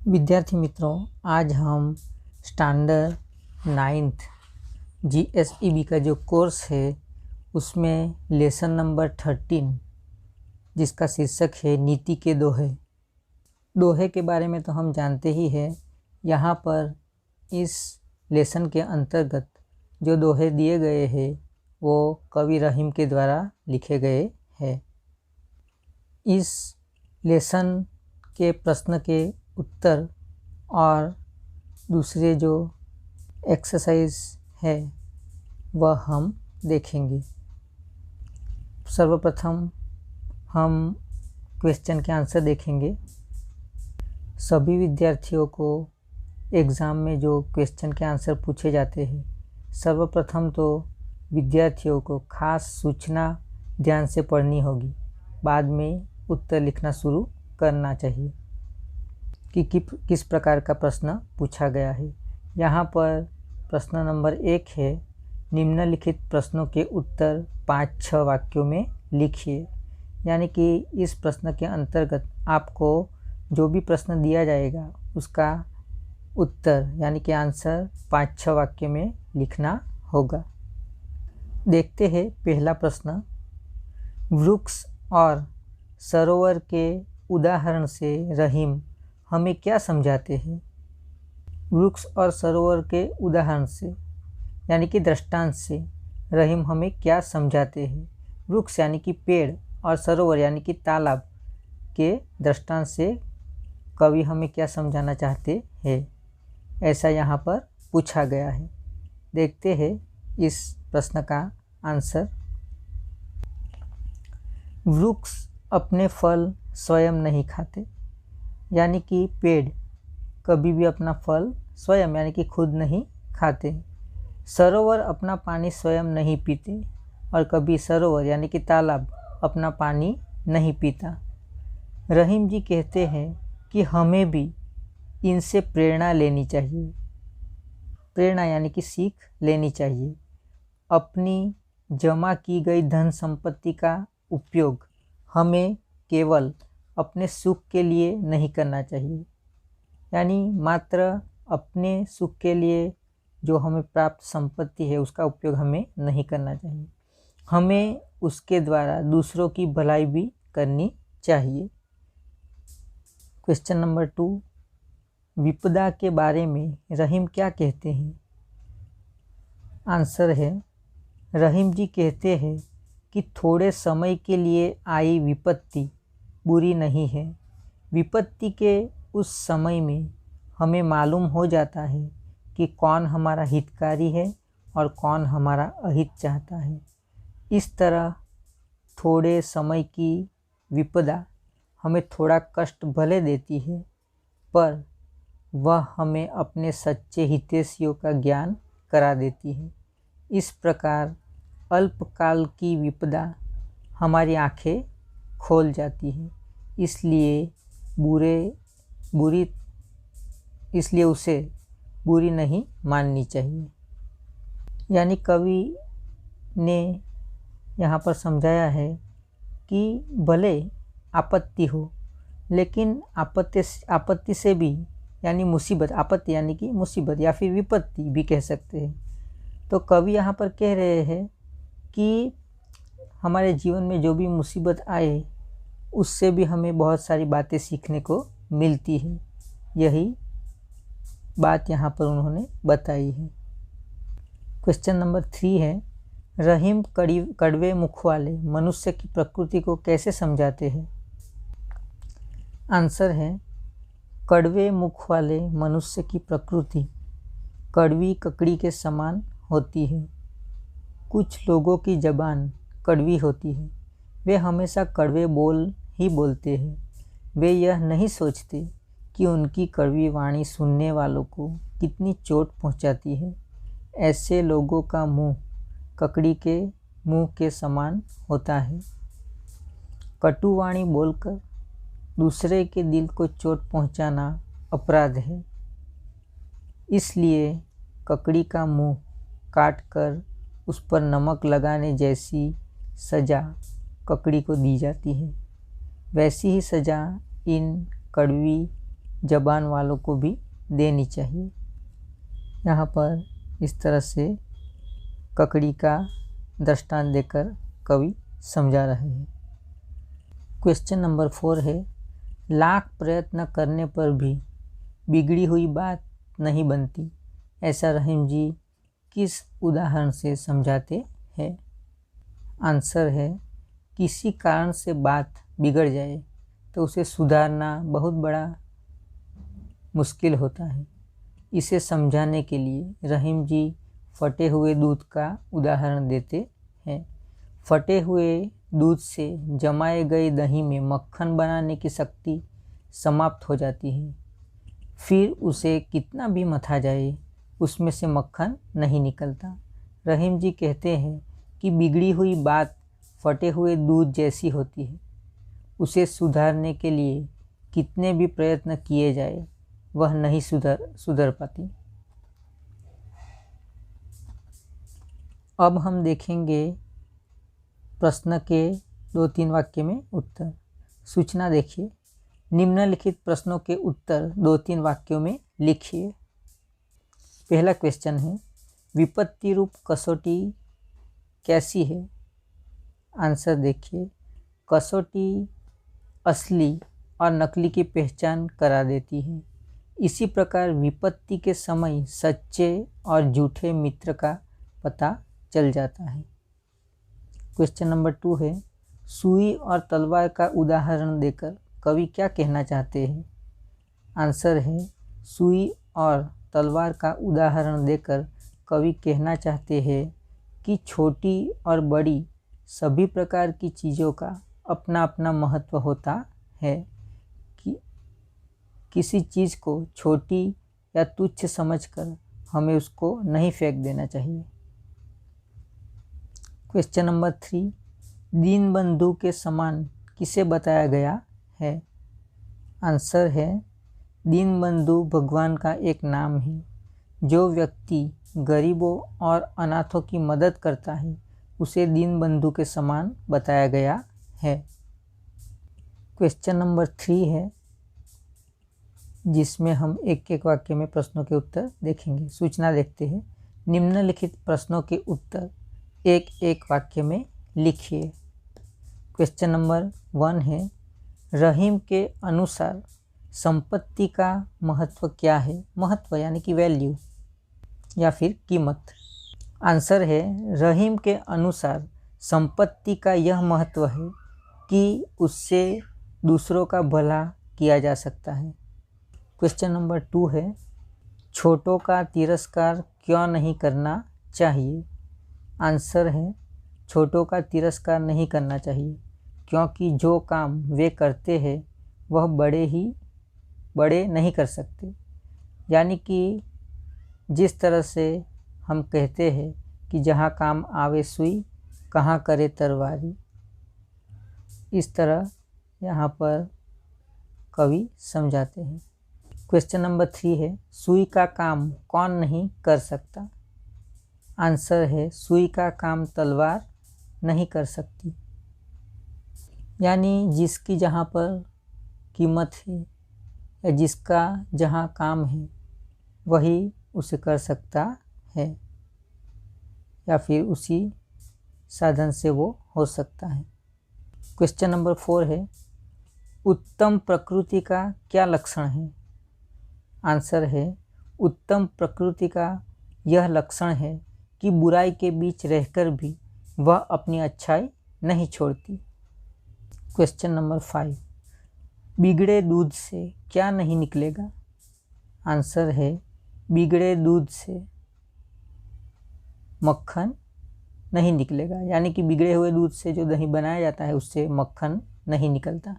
विद्यार्थी मित्रों, आज हम स्टैंडर्ड 9th GSEB का जो कोर्स है उसमें लेसन नंबर 13 जिसका शीर्षक है नीति के दोहे। दोहे के बारे में तो हम जानते ही हैं। यहाँ पर इस लेसन के अंतर्गत जो दोहे दिए गए हैं वो कवि रहीम के द्वारा लिखे गए हैं। इस लेसन के प्रश्न के उत्तर और दूसरे जो एक्सरसाइज है वह हम देखेंगे। सर्वप्रथम हम क्वेश्चन के आंसर देखेंगे। सभी विद्यार्थियों को एग्ज़ाम में जो क्वेश्चन के आंसर पूछे जाते हैं, सर्वप्रथम तो विद्यार्थियों को खास सूचना ध्यान से पढ़नी होगी, बाद में उत्तर लिखना शुरू करना चाहिए कि किस प्रकार का प्रश्न पूछा गया है। यहाँ पर प्रश्न नंबर 1 है, निम्नलिखित प्रश्नों के उत्तर 5-6 वाक्यों में लिखिए। यानी कि इस प्रश्न के अंतर्गत आपको जो भी प्रश्न दिया जाएगा उसका उत्तर यानी कि आंसर 5-6 वाक्य में लिखना होगा। देखते हैं पहला प्रश्न। वृक्ष और सरोवर के उदाहरण से रहीम हमें क्या समझाते हैं? वृक्ष और सरोवर के उदाहरण से यानी कि दृष्टांत से रहीम हमें क्या समझाते हैं? वृक्ष यानी कि पेड़ और सरोवर यानी कि तालाब के दृष्टांत से कवि हमें क्या समझाना चाहते हैं, ऐसा यहाँ पर पूछा गया है। देखते हैं इस प्रश्न का आंसर। वृक्ष अपने फल स्वयं नहीं खाते, यानी कि पेड़ कभी भी अपना फल स्वयं यानी कि खुद नहीं खाते। सरोवर अपना पानी स्वयं नहीं पीते और कभी सरोवर यानी कि तालाब अपना पानी नहीं पीता। रहीम जी कहते हैं कि हमें भी इनसे प्रेरणा लेनी चाहिए। प्रेरणा यानी कि सीख लेनी चाहिए। अपनी जमा की गई धन संपत्ति का उपयोग हमें केवल अपने सुख के लिए नहीं करना चाहिए, यानी मात्र अपने सुख के लिए जो हमें प्राप्त संपत्ति है उसका उपयोग हमें नहीं करना चाहिए। हमें उसके द्वारा दूसरों की भलाई भी करनी चाहिए। क्वेश्चन नंबर 2, विपदा के बारे में रहीम क्या कहते हैं? आंसर है, रहीम जी कहते हैं कि थोड़े समय के लिए आई विपत्ति बुरी नहीं है। विपत्ति के उस समय में हमें मालूम हो जाता है कि कौन हमारा हितकारी है और कौन हमारा अहित चाहता है। इस तरह थोड़े समय की विपदा हमें थोड़ा कष्ट भले देती है, पर वह हमें अपने सच्चे हितैषियों का ज्ञान करा देती है। इस प्रकार अल्पकाल की विपदा हमारी आंखें खोल जाती है, इसलिए उसे बुरी नहीं माननी चाहिए। यानी कवि ने यहाँ पर समझाया है कि भले आपत्ति हो, लेकिन आपत्ति से भी यानी मुसीबत, आपत्ति यानी कि मुसीबत या फिर विपत्ति भी कह सकते हैं। तो कवि यहाँ पर कह रहे हैं कि हमारे जीवन में जो भी मुसीबत आए उससे भी हमें बहुत सारी बातें सीखने को मिलती है। यही बात यहाँ पर उन्होंने बताई है। क्वेश्चन नंबर 3 है, रहीम कड़वे मुख वाले मनुष्य की प्रकृति को कैसे समझाते हैं? आंसर है, कड़वे मुख वाले मनुष्य की प्रकृति कड़वी ककड़ी के समान होती है। कुछ लोगों की ज़बान कड़वी होती है, वे हमेशा कड़वे बोल ही बोलते हैं। वे यह नहीं सोचते कि उनकी कड़वी वाणी सुनने वालों को कितनी चोट पहुंचाती है। ऐसे लोगों का मुंह ककड़ी के मुंह के समान होता है। कटु वाणी बोलकर दूसरे के दिल को चोट पहुंचाना अपराध है, इसलिए ककड़ी का मुंह काट कर उस पर नमक लगाने जैसी सज़ा ककड़ी को दी जाती है। वैसी ही सज़ा इन कड़वी ज़बान वालों को भी देनी चाहिए। यहाँ पर इस तरह से ककड़ी का दृष्टांत देकर कवि समझा रहे हैं। क्वेश्चन नंबर 4 है, लाख प्रयत्न करने पर भी बिगड़ी हुई बात नहीं बनती, ऐसा रहीम जी किस उदाहरण से समझाते हैं? आंसर है, किसी कारण से बात बिगड़ जाए तो उसे सुधारना बहुत बड़ा मुश्किल होता है। इसे समझाने के लिए रहीम जी फटे हुए दूध का उदाहरण देते हैं। फटे हुए दूध से जमाए गए दही में मक्खन बनाने की शक्ति समाप्त हो जाती है। फिर उसे कितना भी मथा जाए, उसमें से मक्खन नहीं निकलता। रहीम जी कहते हैं कि बिगड़ी हुई बात फटे हुए दूध जैसी होती है। उसे सुधारने के लिए कितने भी प्रयत्न किए जाए, वह नहीं सुधर पाती। अब हम देखेंगे प्रश्न के 2-3 वाक्य में उत्तर। सूचना देखिए, निम्नलिखित प्रश्नों के उत्तर 2-3 वाक्यों में लिखिए। पहला क्वेश्चन है, विपत्ति रूप कसौटी कैसी है? आंसर देखिए, कसौटी असली और नकली की पहचान करा देती है। इसी प्रकार विपत्ति के समय सच्चे और झूठे मित्र का पता चल जाता है। क्वेश्चन नंबर 2 है, सुई और तलवार का उदाहरण देकर कवि क्या कहना चाहते हैं? आंसर है, सुई और तलवार का उदाहरण देकर कवि कहना चाहते हैं कि छोटी और बड़ी सभी प्रकार की चीज़ों का अपना अपना महत्व होता है कि किसी चीज़ को छोटी या तुच्छ समझकर हमें उसको नहीं फेंक देना चाहिए। क्वेश्चन नंबर 3, दीनबंधु के समान किसे बताया गया है? आंसर है, दीनबंधु भगवान का एक नाम है। जो व्यक्ति गरीबों और अनाथों की मदद करता है उसे दीनबंधु के समान बताया गया है। क्वेश्चन नंबर 3 है, जिसमें हम एक एक वाक्य में प्रश्नों के उत्तर देखेंगे। सूचना देखते हैं, निम्नलिखित प्रश्नों के उत्तर एक एक वाक्य में लिखिए। क्वेश्चन नंबर 1 है, रहीम के अनुसार संपत्ति का महत्व क्या है? महत्व यानी कि वैल्यू या फिर कीमत। आंसर है, रहीम के अनुसार संपत्ति का यह महत्व है कि उससे दूसरों का भला किया जा सकता है। क्वेश्चन नंबर 2 है, छोटों का तिरस्कार क्यों नहीं करना चाहिए? आंसर है, छोटों का तिरस्कार नहीं करना चाहिए क्योंकि जो काम वे करते हैं वह बड़े नहीं कर सकते। यानी कि जिस तरह से हम कहते हैं कि जहाँ काम आवे सुई, कहाँ करे तरवारी, इस तरह यहाँ पर कवि समझाते हैं। क्वेश्चन नंबर 3 है, सुई का काम कौन नहीं कर सकता? आंसर है, सुई का काम तलवार नहीं कर सकती। यानी जिसकी जहाँ पर कीमत है या जिसका जहाँ काम है वही उसे कर सकता है या फिर उसी साधन से वो हो सकता है। क्वेश्चन नंबर 4 है, उत्तम प्रकृति का क्या लक्षण है? आंसर है, उत्तम प्रकृति का यह लक्षण है कि बुराई के बीच रहकर भी वह अपनी अच्छाई नहीं छोड़ती। क्वेश्चन नंबर 5, बिगड़े दूध से क्या नहीं निकलेगा? आंसर है, बिगड़े दूध से मक्खन नहीं निकलेगा। यानी कि बिगड़े हुए दूध से जो दही बनाया जाता है उससे मक्खन नहीं निकलता।